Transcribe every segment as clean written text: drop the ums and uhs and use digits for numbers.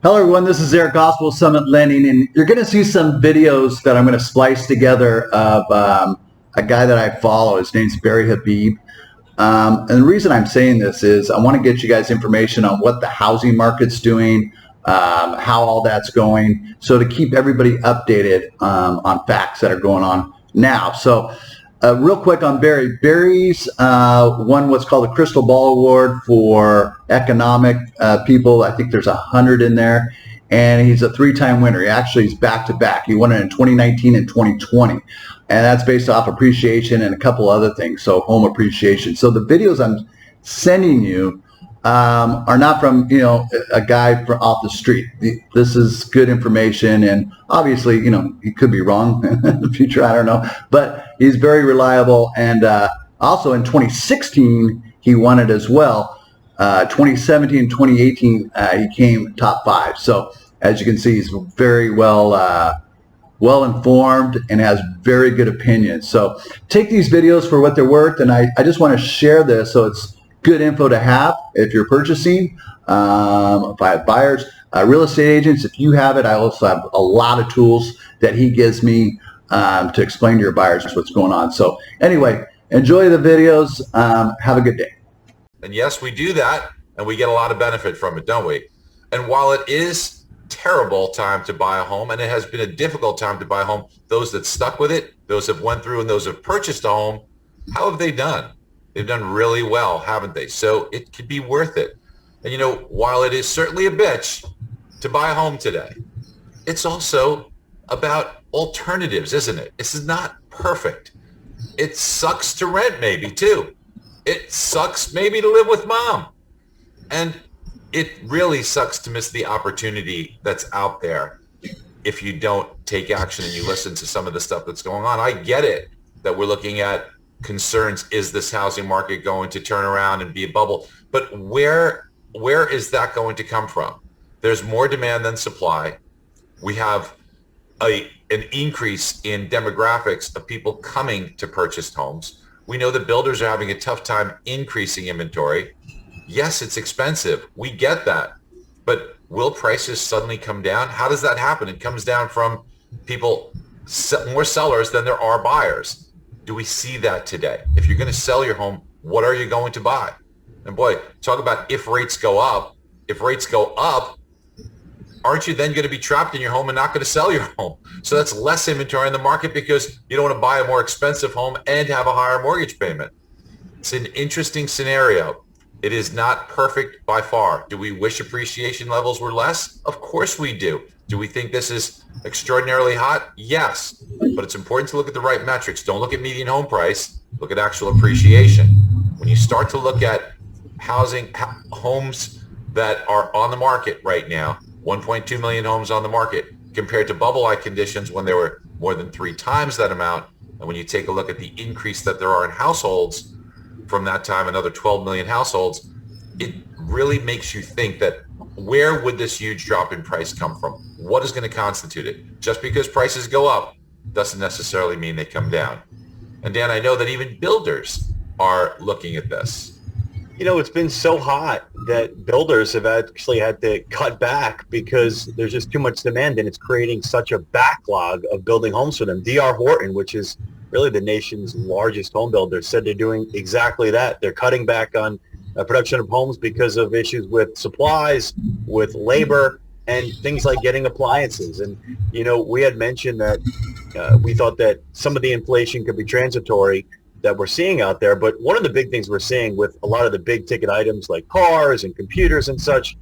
Hello everyone, this is Eric Gausepohl, Summit Lending, and you're going to see some videos that I'm going to splice together of a guy that I follow. His name's Barry Habib. And the reason I'm saying this is I want to get you guys information on what the housing market's doing, how all that's going, so to keep everybody updated on facts that are going on now. So real quick on Barry. Barry's won what's called the Crystal Ball Award for economic people. I think there's 100 in there, and he's a three-time winner. He's back-to-back. He won it in 2019 and 2020, and that's based off appreciation and a couple other things, so home appreciation. So the videos I'm sending you are not from a guy off the street. This is good information, and obviously he could be wrong in the future, I don't know, but he's very reliable. And also in 2016 he won it as well. 2017 and 2018 he came top 5. So as you can see, he's very well informed and has very good opinions. So take these videos for what they're worth, and I just want to share this so it's good info to have if you're purchasing. If I have buyers, real estate agents, if you have it, I also have a lot of tools that he gives me to explain to your buyers what's going on. So anyway, enjoy the videos. Have a good day. And yes, we do that, and we get a lot of benefit from it, don't we? And while it is terrible time to buy a home, and it has been a difficult time to buy a home, those that stuck with it, those that went through, and those that have purchased a home, how have they done? They've done really well, haven't they? So it could be worth it. And while it is certainly a bitch to buy a home today, it's also about alternatives, isn't it? This is not perfect. It sucks to rent maybe too. It sucks maybe to live with mom. And it really sucks to miss the opportunity that's out there if you don't take action and you listen to some of the stuff that's going on. I get it that we're looking at concerns. Is this housing market going to turn around and be a bubble? But where is that going to come from? There's more demand than supply. We have an increase in demographics of people coming to purchase homes. We know that builders are having a tough time increasing inventory. Yes, it's expensive. We get that. But will prices suddenly come down? How does that happen? It comes down from people, more sellers than there are buyers. Do we see that today? If you're going to sell your home, what are you going to buy? And boy, talk about if rates go up. If rates go up, aren't you then going to be trapped in your home and not going to sell your home? So that's less inventory in the market because you don't want to buy a more expensive home and have a higher mortgage payment. It's an interesting scenario. It is not perfect by far. Do we wish appreciation levels were less? Of course we do. Do we think this is extraordinarily hot? Yes. But it's important to look at the right metrics. Don't look at median home price. Look at actual appreciation. When you start to look at homes that are on the market right now, 1.2 million homes on the market compared to bubble-like conditions when there were more than 3 times that amount. And when you take a look at the increase that there are in households from that time, another 12 million households, it really makes you think that where would this huge drop in price come from? What is going to constitute it? Just because prices go up doesn't necessarily mean they come down. And Dan, I know that even builders are looking at this. It's been so hot that builders have actually had to cut back because there's just too much demand, and it's creating such a backlog of building homes for them. D.R. Horton, which is really the nation's largest home builder, said they're doing exactly that. They're cutting back on production of homes because of issues with supplies, with labor, and things like getting appliances. And, we had mentioned that we thought that some of the inflation could be transitory that we're seeing out there. But one of the big things we're seeing with a lot of the big ticket items like cars and computers and such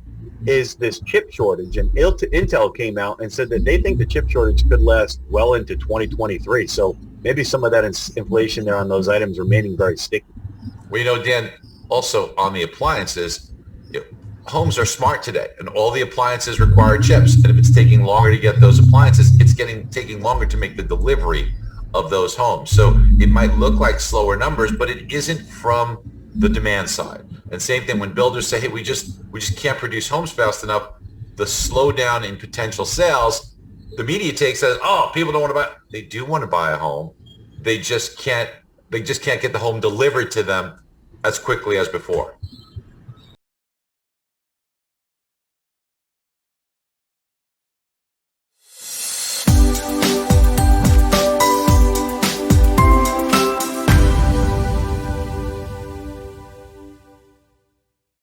is this chip shortage. And Intel came out and said that they think the chip shortage could last well into 2023. So maybe some of that inflation there on those items remaining very sticky. Well, Dan, also on the appliances, homes are smart today, and all the appliances require chips. And if it's taking longer to get those appliances, it's taking longer to make the delivery of those homes. So it might look like slower numbers, but it isn't from the demand side. And same thing when builders say, hey, we just can't produce homes fast enough. The slowdown in potential sales, the media takes as, oh, people don't want to buy. They do want to buy a home. They just can't get the home delivered to them as quickly as before.